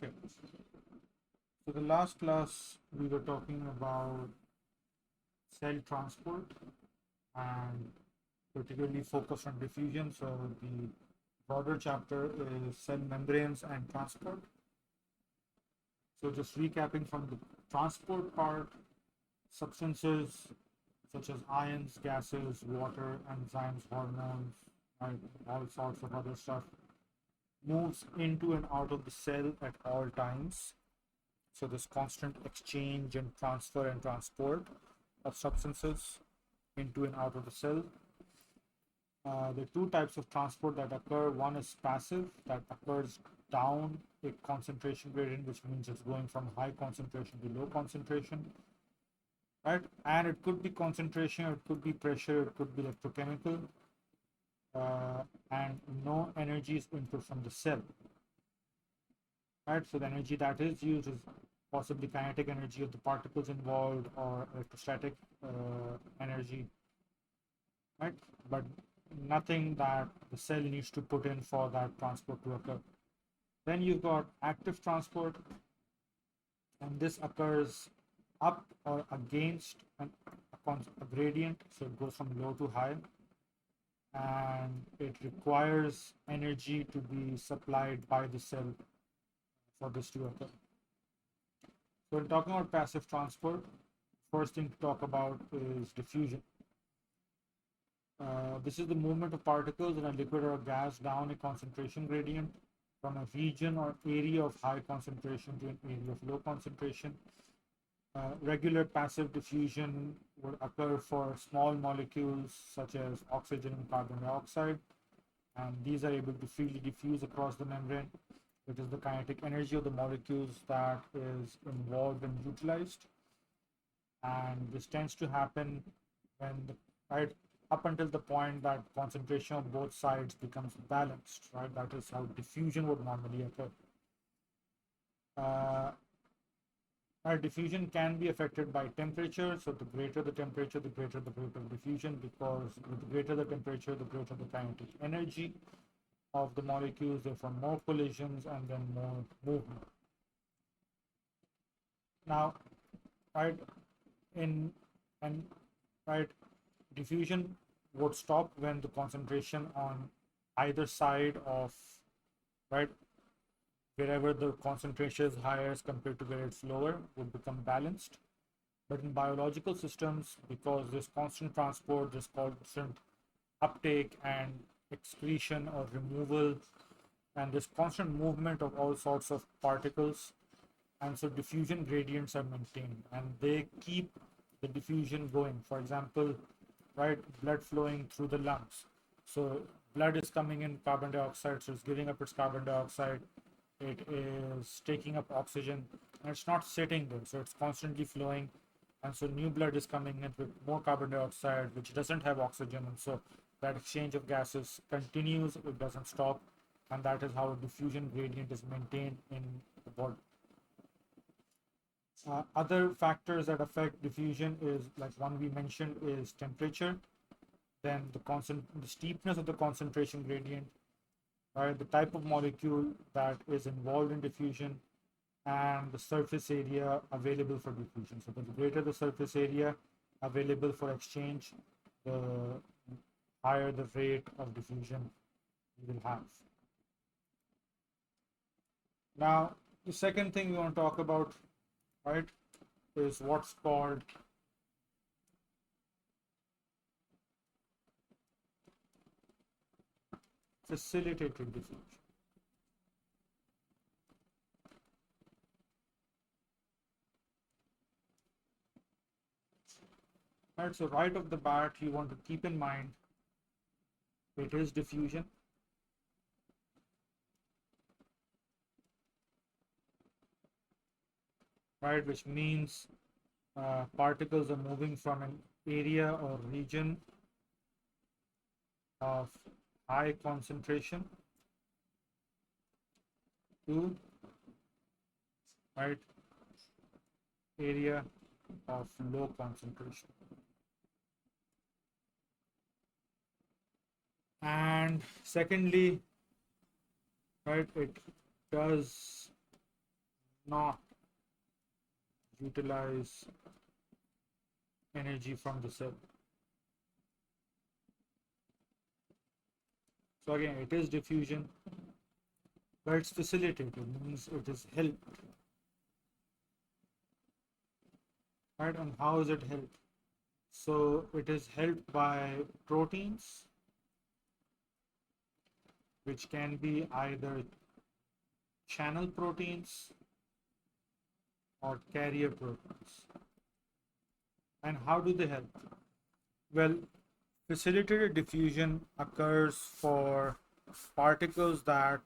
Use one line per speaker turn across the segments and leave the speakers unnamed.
Okay, so the last class we were talking about cell transport and particularly focused on diffusion. So the broader chapter is cell membranes and transport. So just recapping from the transport part, substances such as ions, gases, water, enzymes, hormones, and all sorts of other stuff moves into and out of the cell at all times. So this constant exchange and transfer and transport of substances into and out of the cell. There are two types of transport that occur. One is passive, that occurs down a concentration gradient, which means it's going from high concentration to low concentration, right? And it could be concentration, it could be pressure, it could be electrochemical, and no energy is input from the cell, right? So the energy that is used is possibly kinetic energy of the particles involved or electrostatic energy, right? But nothing that the cell needs to put in for that transport to occur. Then you've got active transport, and this occurs up or against a gradient, so it goes from low to high, and it requires energy to be supplied by the cell for this to occur. So when talking about passive transport, first thing to talk about is diffusion. This is the movement of particles in a liquid or a gas down a concentration gradient from a region or area of high concentration to an area of low concentration. Regular passive diffusion would occur for small molecules such as oxygen and carbon dioxide, and these are able to freely diffuse across the membrane. It is the kinetic energy of the molecules that is involved and utilized, and this tends to happen when right up until the point that concentration of both sides becomes balanced, right? That is how diffusion would normally occur. Diffusion can be affected by temperature. So the greater the temperature, the greater the rate of diffusion, because the greater the temperature, the greater the kinetic energy of the molecules, therefore more collisions and then more movement. Now, right, in and right, diffusion would stop when the concentration on either side of right wherever the concentration is higher as compared to where it's lower would become balanced. But in biological systems, because there's constant transport, there's constant uptake and excretion or removal, and there's constant movement of all sorts of particles, and so diffusion gradients are maintained and they keep the diffusion going. For example, right, blood flowing through the lungs. So blood is coming in carbon dioxide, so it's giving up its carbon dioxide, it is taking up oxygen, and it's not sitting there, so it's constantly flowing, and so new blood is coming in with more carbon dioxide which doesn't have oxygen, and so that exchange of gases continues, it doesn't stop, and that is how a diffusion gradient is maintained in the body. Other factors that affect diffusion is, like one we mentioned, is temperature, then the steepness of the concentration gradient, right, the type of molecule that is involved in diffusion, and the surface area available for diffusion. So the greater the surface area available for exchange, the higher the rate of diffusion you will have. Now, the second thing we want to talk about, right, is what's called facilitated diffusion. Right, so right off the bat, you want to keep in mind it is diffusion. Right, which means particles are moving from an area or region of high concentration to right area of low concentration. And secondly, right, it does not utilize energy from the cell. So again, it is diffusion, but it's facilitated, means it is helped. Right? And how is it helped? So it is helped by proteins, which can be either channel proteins or carrier proteins. And how do they help? Well, facilitated diffusion occurs for particles that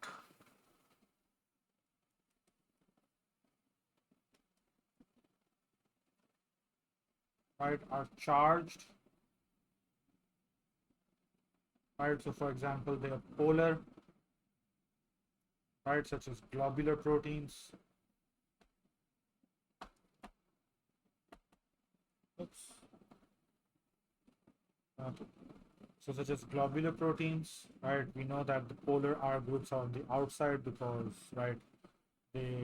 are charged. Right, so for example, they are polar, right, such as globular proteins. Oops. So such as globular proteins, right? We know that the polar R groups are on the outside because, right, they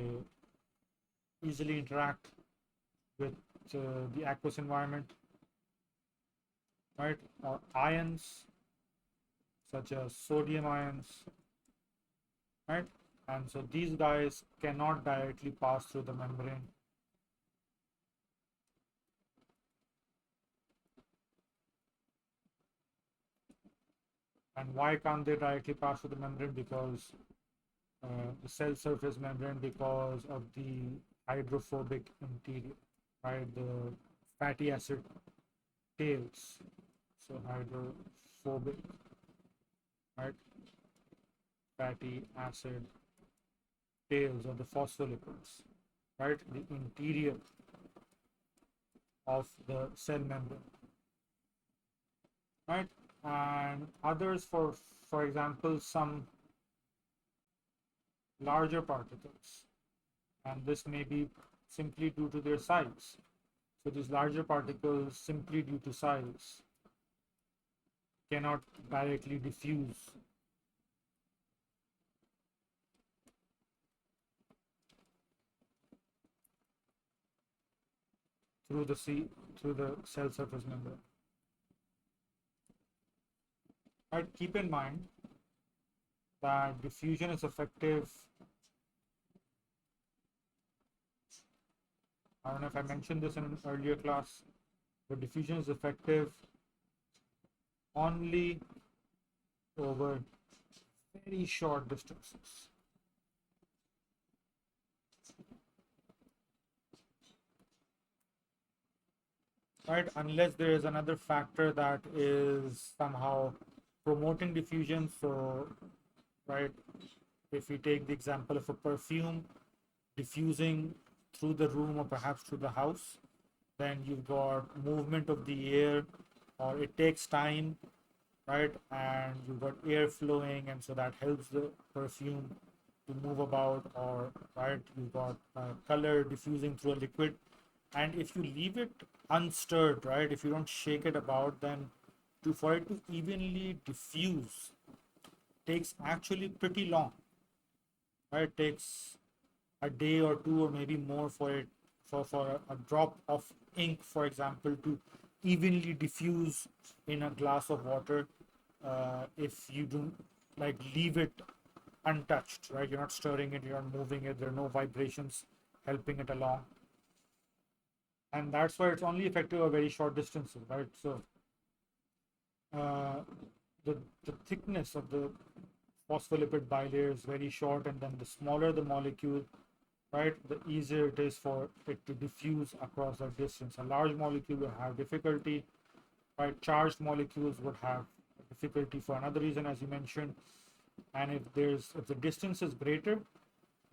easily interact with the aqueous environment, right? Or ions, such as sodium ions, right? And so these guys cannot directly pass through the membrane. And why can't they directly pass through the membrane? Because the cell surface membrane, because of the hydrophobic interior, right? The fatty acid tails. So hydrophobic, right? Fatty acid tails or the phospholipids, right? The interior of the cell membrane, right? And others, for example, some larger particles, and this may be simply due to their size. So these larger particles, simply due to size, cannot directly diffuse through the cell surface membrane. Right, keep in mind that diffusion is effective. I don't know if I mentioned this in an earlier class, but diffusion is effective only over very short distances. Right, unless there is another factor that is somehow promoting diffusion. So, right, if we take the example of a perfume diffusing through the room or perhaps through the house, then you've got movement of the air, or it takes time, right? And you've got air flowing, and so that helps the perfume to move about, or right, you've got color diffusing through a liquid. And if you leave it unstirred, right, if you don't shake it about, then for it to evenly diffuse takes actually pretty long, right? It takes a day or two or maybe more for it, for a drop of ink, for example, to evenly diffuse in a glass of water. If you don't like leave it untouched, right, you're not stirring it, you're not moving it, there are no vibrations helping it along, and that's why it's only effective at very short distances, right? So uh, the thickness of the phospholipid bilayer is very short, and then the smaller the molecule, right, the easier it is for it to diffuse across that distance. A large molecule will have difficulty, right? Charged molecules would have difficulty for another reason, as you mentioned. And if the distance is greater,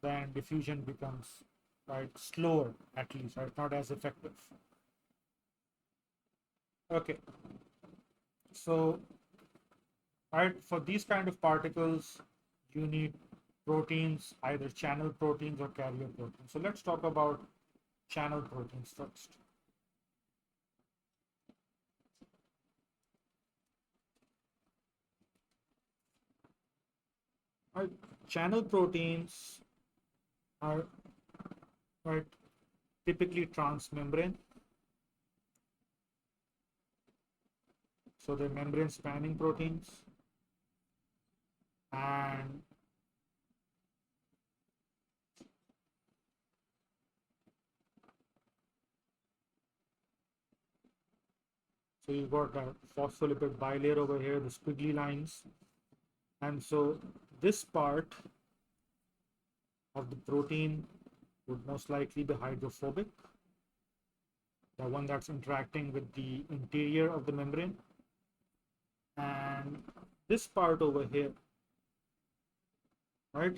then diffusion becomes, right, slower, at least, right, not as effective. Okay, so, right, for these kind of particles, you need proteins, either channel proteins or carrier proteins. So let's talk about channel proteins first. Right. Channel proteins are right? Typically transmembrane. So they're membrane spanning proteins, and so you've got a phospholipid bilayer over here, the squiggly lines. And so this part of the protein would most likely be hydrophobic, the one that's interacting with the interior of the membrane. And this part over here, right,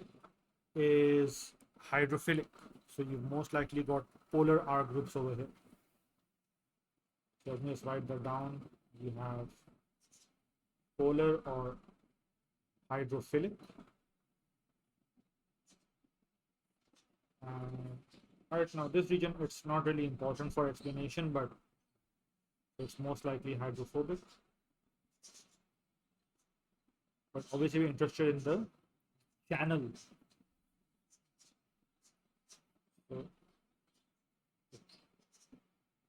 is hydrophilic. So you've most likely got polar R groups over here. So let me just write that down. You have polar or hydrophilic. Right now, this region, it's not really important for explanation, but it's most likely hydrophobic. But obviously, we're interested in the channel. So,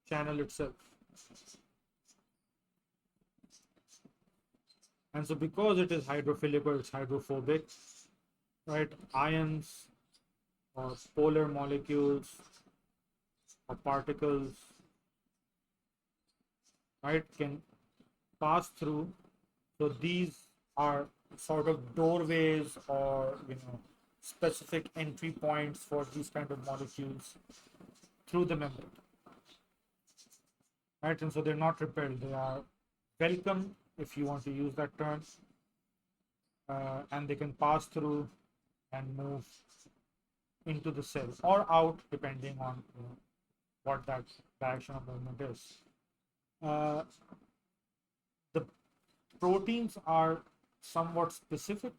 channel itself. And so because it is hydrophilic or it's hydrophobic, right, ions or polar molecules or particles, right, can pass through. So these are sort of doorways or, specific entry points for these kind of molecules through the membrane, right? And so they're not repelled, they are welcome, if you want to use that term, and they can pass through and move into the cell or out, depending on what that direction of movement is. Uh, the proteins are somewhat specific,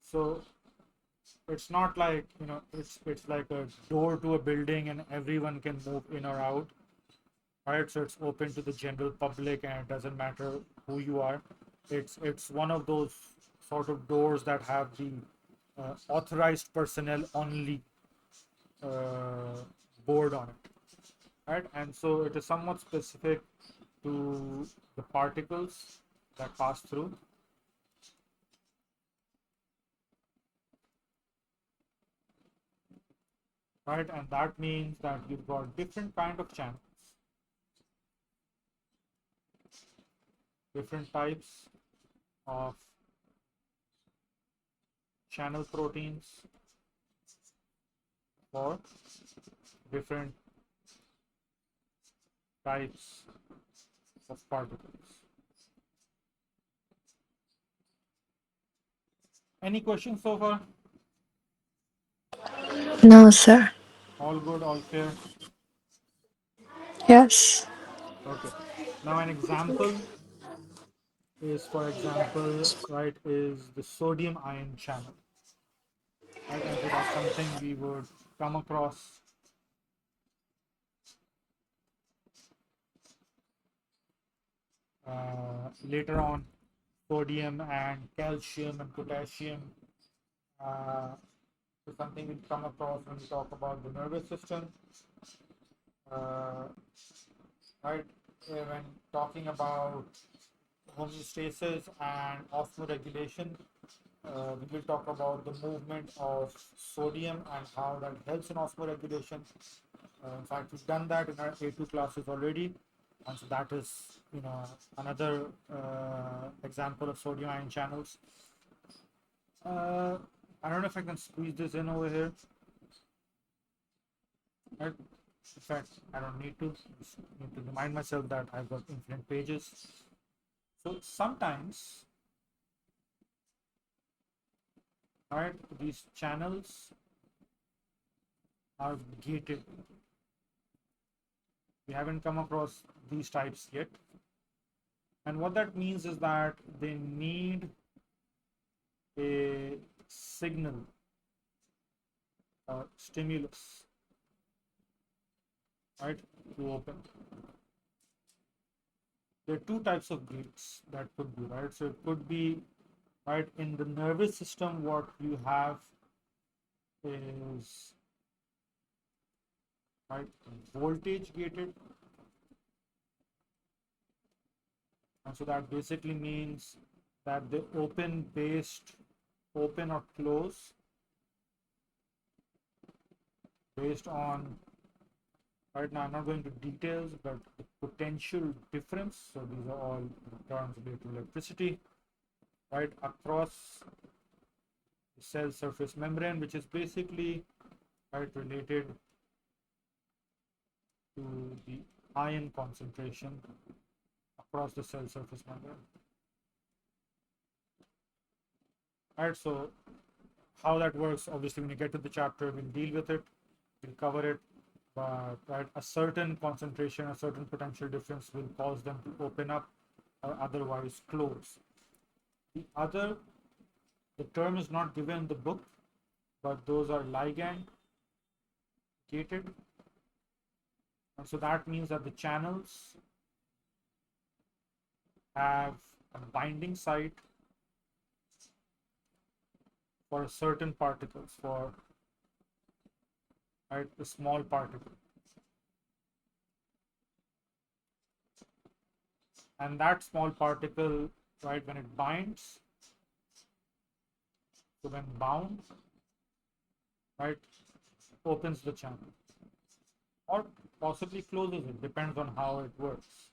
so it's not like it's like a door to a building and everyone can move in or out, right? So it's open to the general public and it doesn't matter who you are. It's one of those sort of doors that have the authorized personnel only board on it, right? And so it is somewhat specific to the particles that pass through. Right, and that means that you've got different kind of channels, different types of channel proteins for different types of particles. Any questions so far?
No, sir.
All good, all clear?
Yes.
Okay. Now an example is, for example, right, is the sodium ion channel. Right, and so that's something we would come across later on. Sodium and calcium and potassium. So something we'll come across when we talk about the nervous system. Uh, right, when talking about homeostasis and osmoregulation, we will talk about the movement of sodium and how that helps in osmoregulation. In fact, we've done that in our A2 classes already, and so that is, another example of sodium ion channels. I don't know if I can squeeze this in over here. Right? In fact, I don't need to. Just need to remind myself that I've got infinite pages. So sometimes, right, these channels are gated. We haven't come across these types yet. And what that means is that they need a signal or stimulus, right, to open. There are two types of gates that could be, right? So it could be, right, in the nervous system, what you have is right voltage gated, and so that basically means that the open or close based on, right now I'm not going to details, but the potential difference, so these are all terms related to electricity, right, across the cell surface membrane, which is basically right related to the ion concentration across the cell surface membrane. Right, so how that works, obviously when you get to the chapter we'll deal with it, we'll cover it, but right, a certain concentration, a certain potential difference will cause them to open up or otherwise close. The term is not given in the book, but those are ligand gated, and so that means that the channels have a binding site for certain particles, for right a small particle, and that small particle, right, when it binds, so when bound, right, opens the channel or possibly closes it, depends on how it works.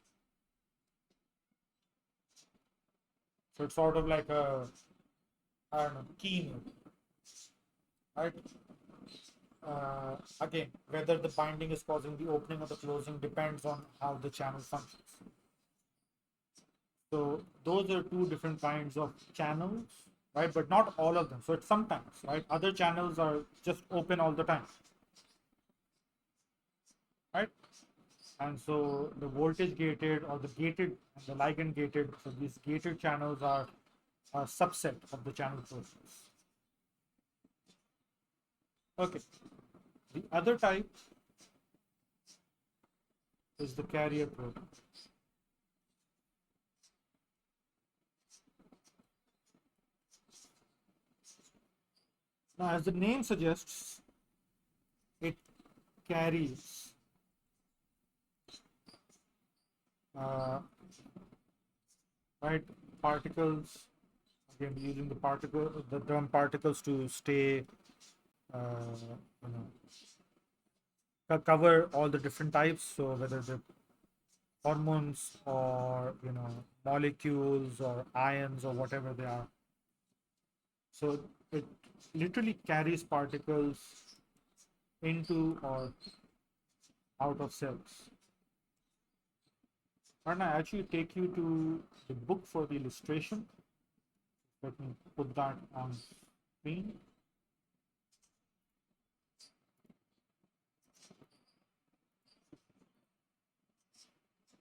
So it's sort of like a, I don't know, key, right? Again, whether the binding is causing the opening or the closing depends on how the channel functions. So those are two different kinds of channels, right? But not all of them. So it's sometimes, right? Other channels are just open all the time, right? And so the voltage gated or the gated and the ligand gated, so these gated channels are a subset of the channel process. Okay. The other type is the carrier protein. Now, as the name suggests, it carries right particles. Again, using the term particles to stay, you know, cover all the different types. So whether they're hormones or molecules or ions or whatever they are. So it literally carries particles into or out of cells. And I actually take you to the book for the illustration. Let me put that on screen.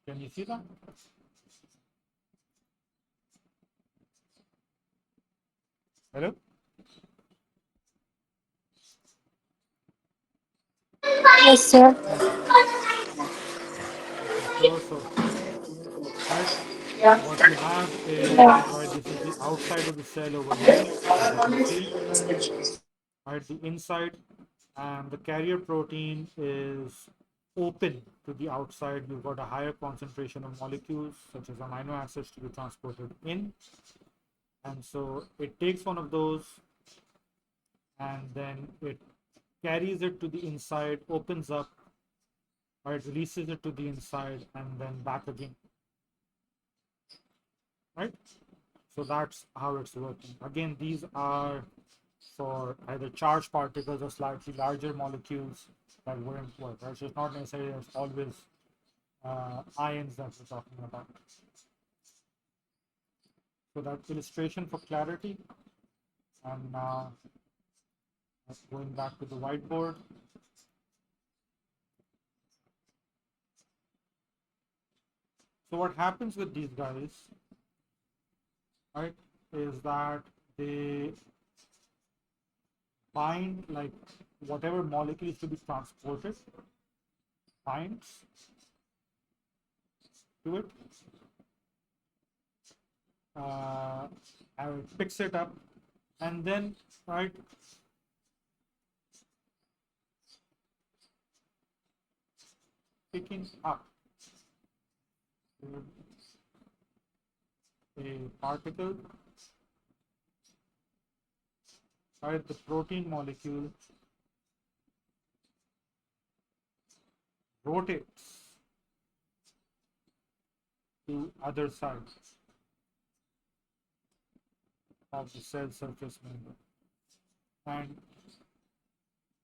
Can you see that? Hello?
Yes, sir.
Okay. Okay, sure. So, right, what you have is,
Yeah.
right, this is the outside of the cell over here, as you can see. Right, the inside, and the carrier protein is open to the outside. You've got a higher concentration of molecules, such as amino acids, to be transported in. And so it takes one of those and then it carries it to the inside, opens up, right, releases it to the inside, and then back again. Right? So that's how it's working. Again, these are for either charged particles or slightly larger molecules that wouldn't work. Right? So it's not necessarily it's always ions that we're talking about. So that's illustration for clarity. And now going back to the whiteboard. So what happens with these guys, right, is that they bind, like whatever molecule is to be transported binds to it, and it picks it up, and then right picking up a particle, right? The protein molecule rotates to other side of the cell surface membrane, and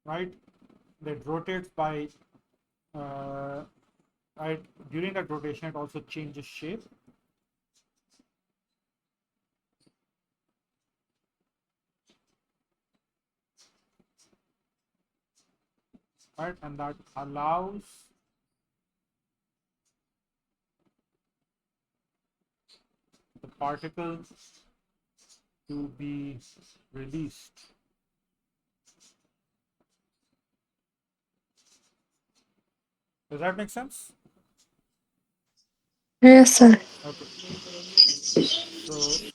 right, that rotates by right, during that rotation it also changes shape, right, and that allows the particle to be released. Does that make sense?
Yes, sir.
Okay. So,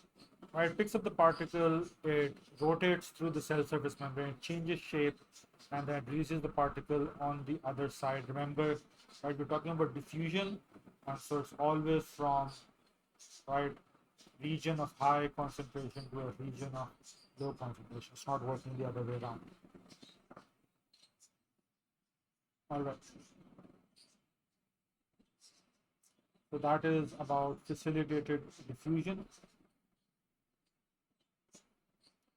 right, picks up the particle, it rotates through the cell surface membrane, changes shape, and then releases the particle on the other side. Remember, right, we're talking about diffusion, and so it's always from, right, region of high concentration to a region of low concentration. It's not working the other way around. All right. So that is about facilitated diffusion.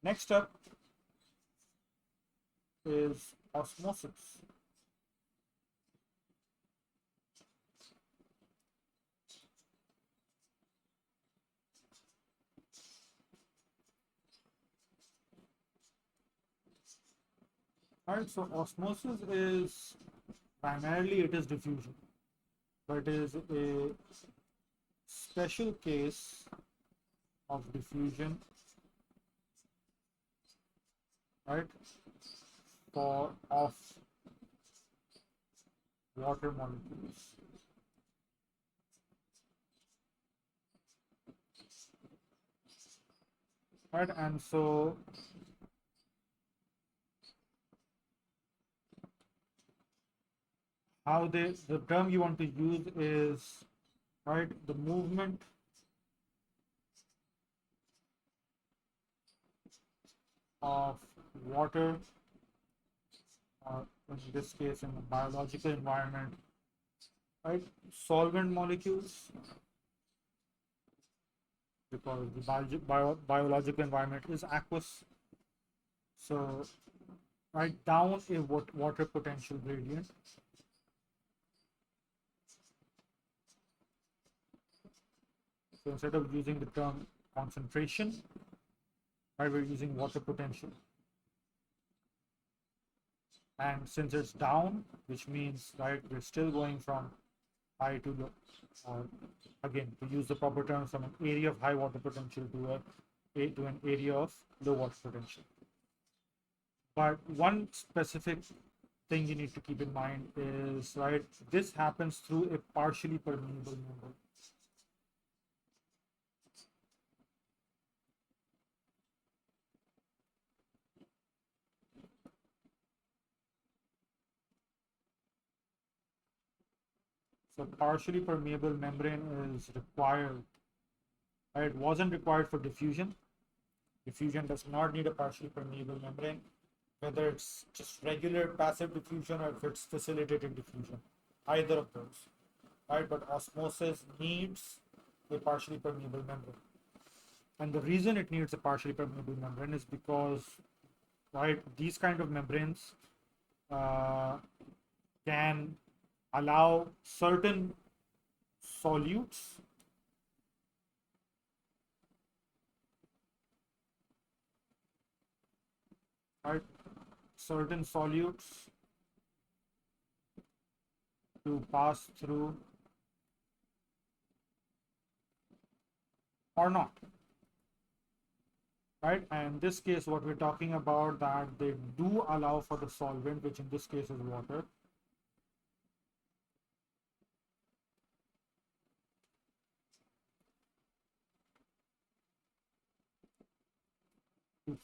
Next up is osmosis. All right, so osmosis is primarily it is diffusion, but it is a special case of diffusion, right, for of water molecules. Right, and so how the term you want to use is, right, the movement of water, in this case in the biological environment, right, solvent molecules, because the biological environment is aqueous. So, right, down a water potential gradient. So instead of using the term concentration, right, we're using water potential. And since it's down, which means, right, we're still going from high to low, or again, to use the proper term, from an area of high water potential to an area of low water potential. But one specific thing you need to keep in mind is, right, this happens through a partially permeable membrane. So partially permeable membrane is required. Right? It wasn't required for diffusion. Diffusion does not need a partially permeable membrane, whether it's just regular passive diffusion or if it's facilitated diffusion, either of those. Right? But osmosis needs a partially permeable membrane. And the reason it needs a partially permeable membrane is because, right, these kind of membranes uh, can allow certain solutes, right, certain solutes to pass through or not, right? And in this case, what we're talking about, that they do allow for the solvent, which in this case is water, to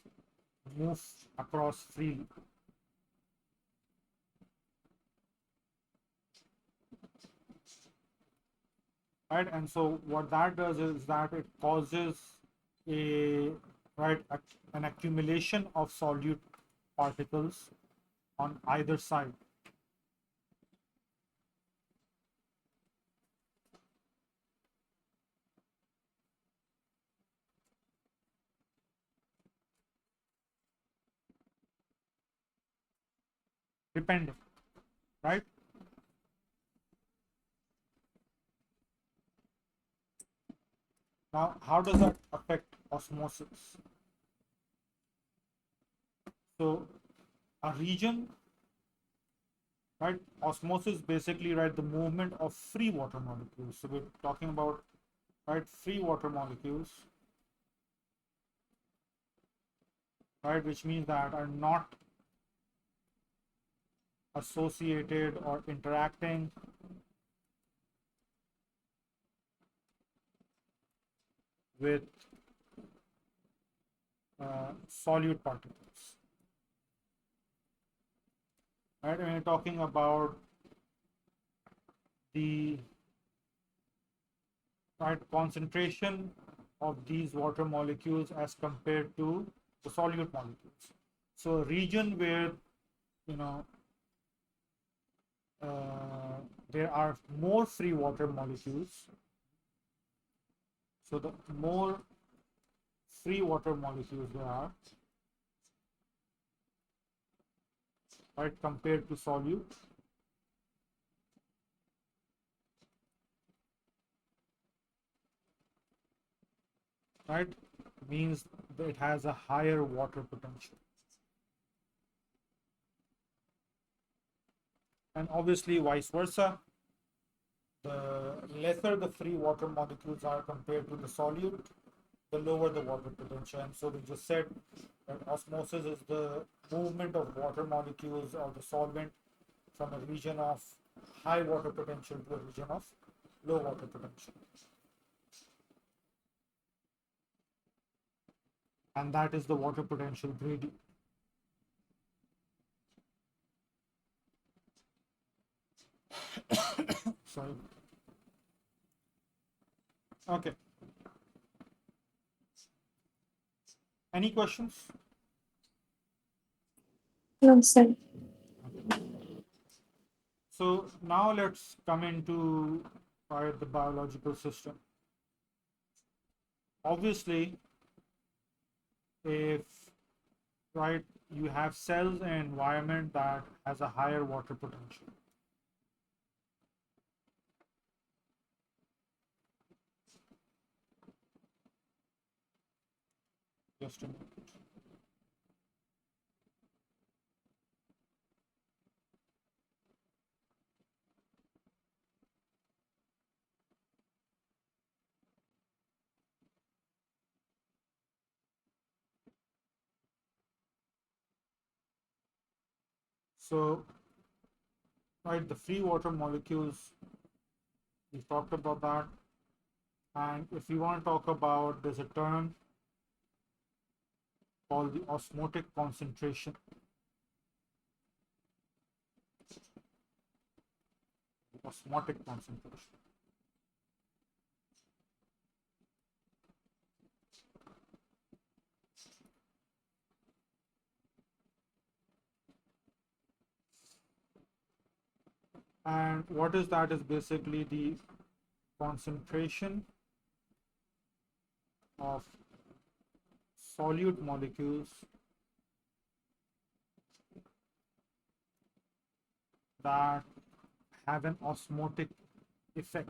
move across freely. right? And so what that does is that it causes a an accumulation of solute particles on either side. Depending, right? Now, how does that affect osmosis? So, a region, right? Osmosis basically, right, the movement of free water molecules. So, we're talking about, right, free water molecules, right, which means that are not associated or interacting with solute particles. Right, when you're talking about the right concentration of these water molecules as compared to the solute molecules. So a region where you know there are more free water molecules. So the more free water molecules there are, right, compared to solute, right, means that it has a higher water potential. And obviously vice versa, the lesser the free water molecules are compared to the solute, the lower the water potential. And so we just said that osmosis is the movement of water molecules or the solvent from a region of high water potential to a region of low water potential. And that is the water potential gradient. Sorry. Okay. Any questions?
No, sir.
So now let's come into the biological system. Obviously, if right you have cells and environment that has a higher water potential. Just a minute. So, right, the free water molecules, we talked about that. And if you want to talk about, there's a term called the osmotic concentration. Osmotic concentration. And what is that? Is basically the concentration of solute molecules that have an osmotic effect.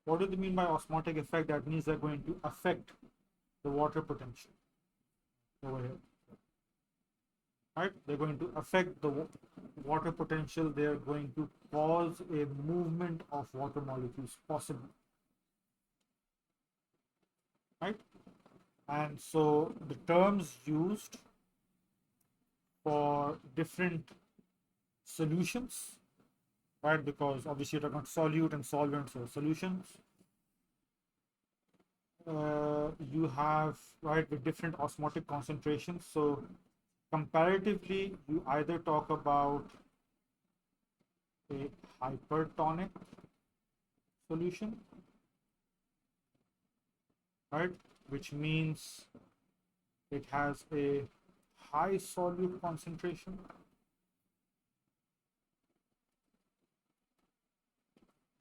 What do they mean by osmotic effect? That means they're going to affect the water potential over here. Right? They're going to affect the water potential. They're going to cause a movement of water molecules possible. Right? And so the terms used for different solutions, right? Because obviously you're talking about solute and solvents or solutions. You have right with different osmotic concentrations. So comparatively, you either talk about a hypertonic solution, right, which means it has a high solute concentration,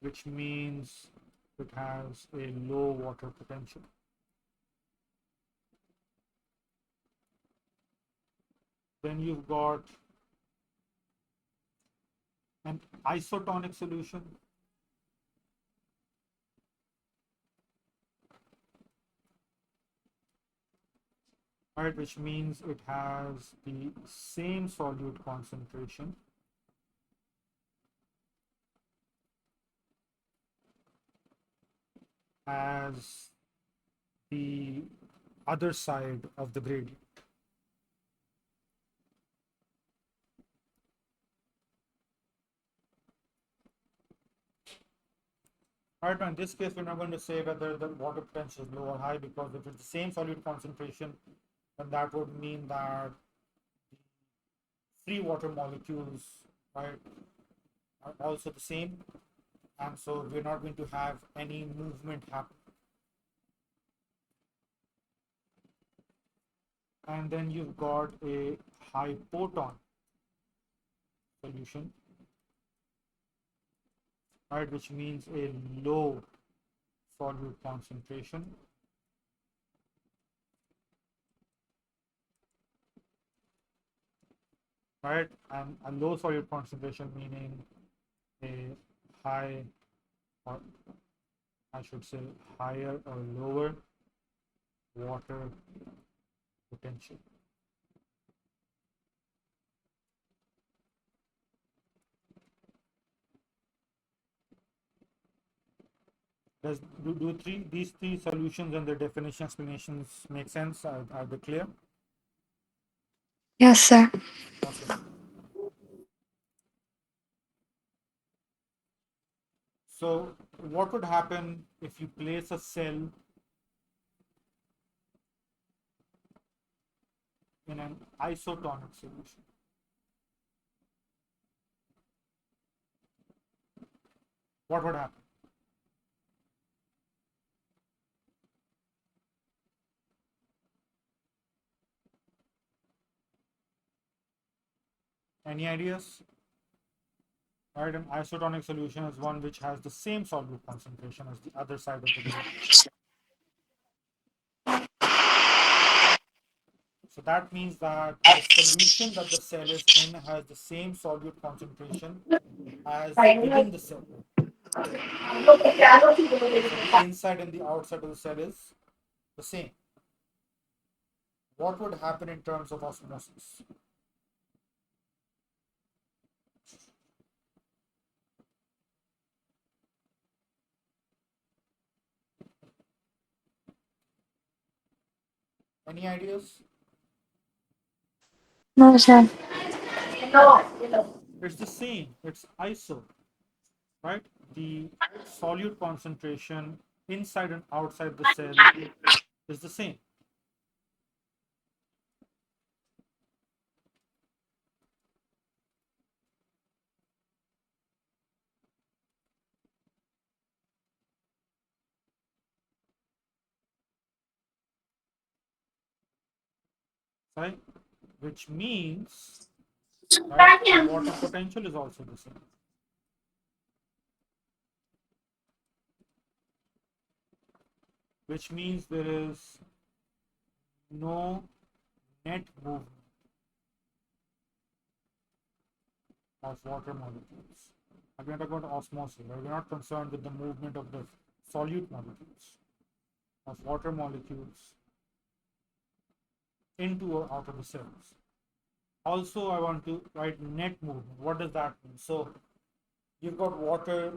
which means it has a low water potential. Then you've got an isotonic solution, right, which means it has the same solute concentration as the other side of the gradient. Right, now in this case, we're not going to say whether the water potential is low or high, because if it's the same solute concentration, then that would mean that free water molecules, right, are also the same, and so we're not going to have any movement happen. And then you've got a hypoton solution, right, which means a low solute concentration, right, and a low solute concentration meaning a high, or I should say higher or lower water potential. Do these three solutions and their definition explanations make sense? Are they clear?
Yes, sir.
Okay. So what would happen if you place a cell in an isotonic solution? What would happen? Any ideas? Right, an isotonic solution is one which has the same solute concentration as the other side of the gradient. So that means that the solution that the cell is in has the same solute concentration as within the cell. So the inside and the outside of the cell is the same. What would happen in terms of osmosis? Any ideas?
No, sir.
It's the same. It's iso, right? The solute concentration inside and outside the cell is the same. Right? Which means, right, the water potential is also the same. Which means there is no net movement of water molecules. Again, talking about osmosis, right? We're not concerned with the movement of the solute molecules, of water molecules into or out of the cells. Also, I want to write net movement. What does that mean? So you've got water,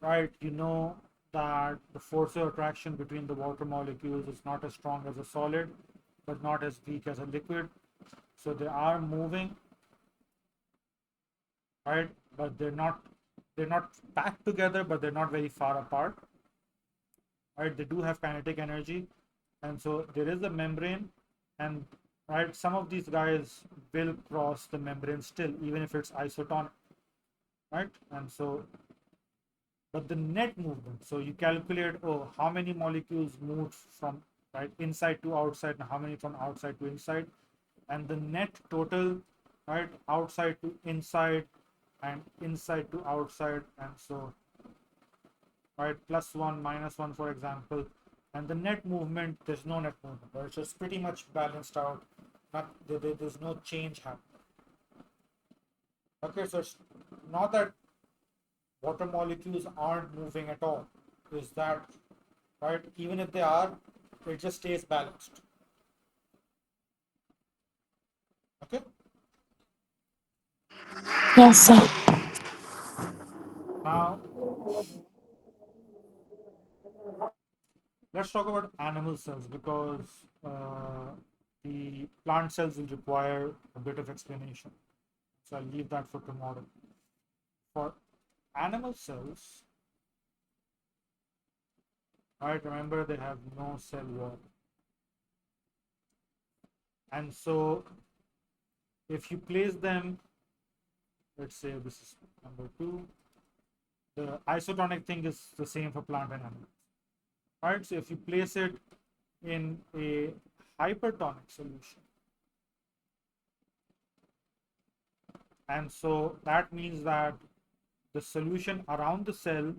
right? You know that the force of attraction between the water molecules is not as strong as a solid, but not as weak as a liquid. So they are moving, right? But they're not packed together, but they're not very far apart, right? They do have kinetic energy, and so there is a membrane, and right? Some of these guys will cross the membrane still, even if it's isotonic, right? And so, but the net movement, so you calculate, oh, how many molecules moved from right inside to outside and how many from outside to inside, and the net total, right, outside to inside and inside to outside, and so, right, +1, -1, for example, and the net movement, there's no net movement, right? So it's pretty much balanced out. There's no change happening. Okay, so it's not that water molecules aren't moving at all. Is that right? Even if they are, it just stays balanced. Okay.
Yes, sir.
Now let's talk about animal cells because the plant cells will require a bit of explanation. So I'll leave that for tomorrow. For animal cells, right? Remember they have no cell wall, and so if you place them, let's say this is number 2. The isotonic thing is the same for plant and animal, right? So if you place it in a hypertonic solution, and so that means that the solution around the cell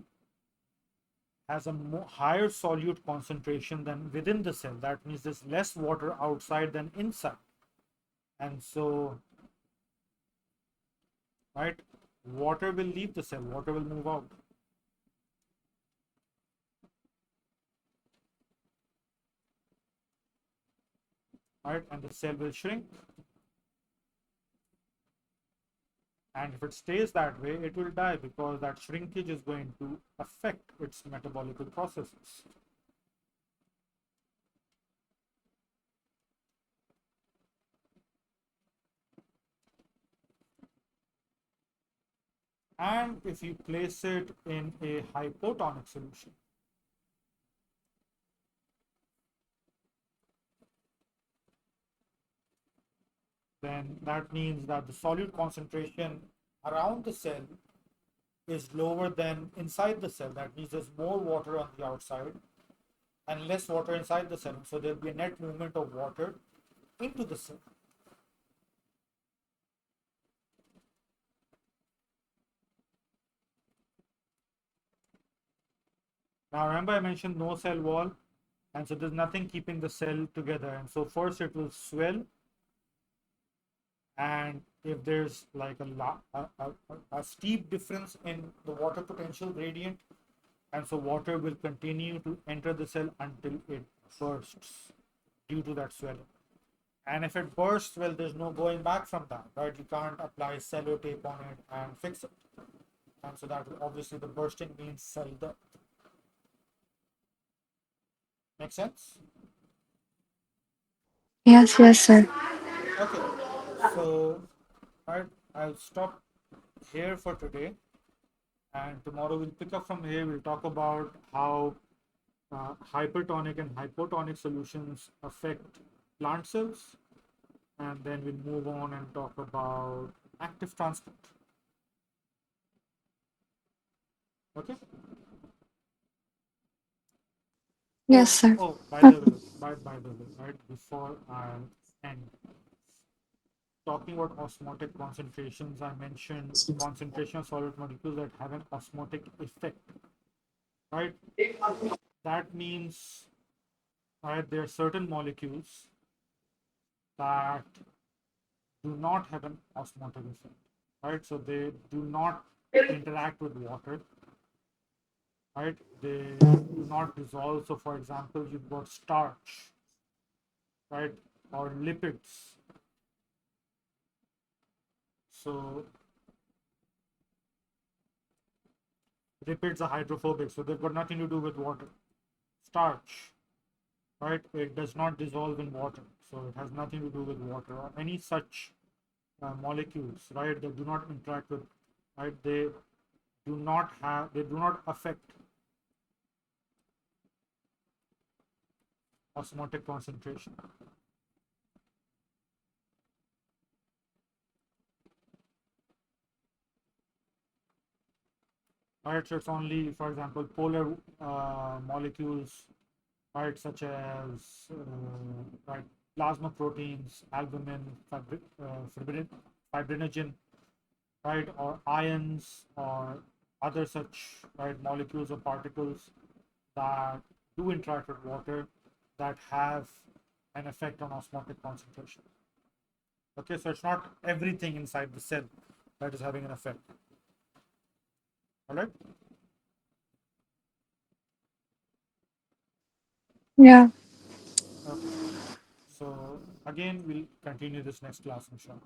has a higher solute concentration than within the cell. That means there's less water outside than inside, and so, right, water will leave the cell, water will move out, right, and the cell will shrink. And if it stays that way, it will die because that shrinkage is going to affect its metabolic processes. And if you place it in a hypotonic solution, then that means that the solute concentration around the cell is lower than inside the cell. That means there's more water on the outside and less water inside the cell. So there'll be a net movement of water into the cell. Now remember I mentioned no cell wall, and so there's nothing keeping the cell together. And so first it will swell, and if there's like a steep difference in the water potential gradient, and so water will continue to enter the cell until it bursts due to that swelling. And if it bursts, well, there's no going back from that, right? You can't apply sellotape on it and fix it. And so that obviously the bursting means cell death. Make sense?
Yes, yes, sir.
Okay. So, right, I'll stop here for today. And tomorrow we'll pick up from here. We'll talk about how hypertonic and hypotonic solutions affect plant cells. And then we'll move on and talk about active transport. Okay.
Yes,
Oh,
sir.
oh, by the way, right before I end, talking about osmotic concentrations, I mentioned concentration of solid molecules that have an osmotic effect, right? That means, right, there are certain molecules that do not have an osmotic effect, right? So they do not interact with water, right? They do not dissolve. So, for example, you've got starch, right, or lipids. So lipids are hydrophobic, so they've got nothing to do with water. Starch, right, it does not dissolve in water, so it has nothing to do with water or any such molecules, right, that do not interact with, right, they do not affect osmotic concentration. right? So it's only, for example, polar molecules, right, such as right, plasma proteins, albumin, fibrinogen, right, or ions or other such right molecules or particles that do interact with water that have an effect on osmotic concentration. Okay, so it's not everything inside the cell that is having an effect. All right.
Yeah.
Okay. So again, we'll continue this next class, inshallah.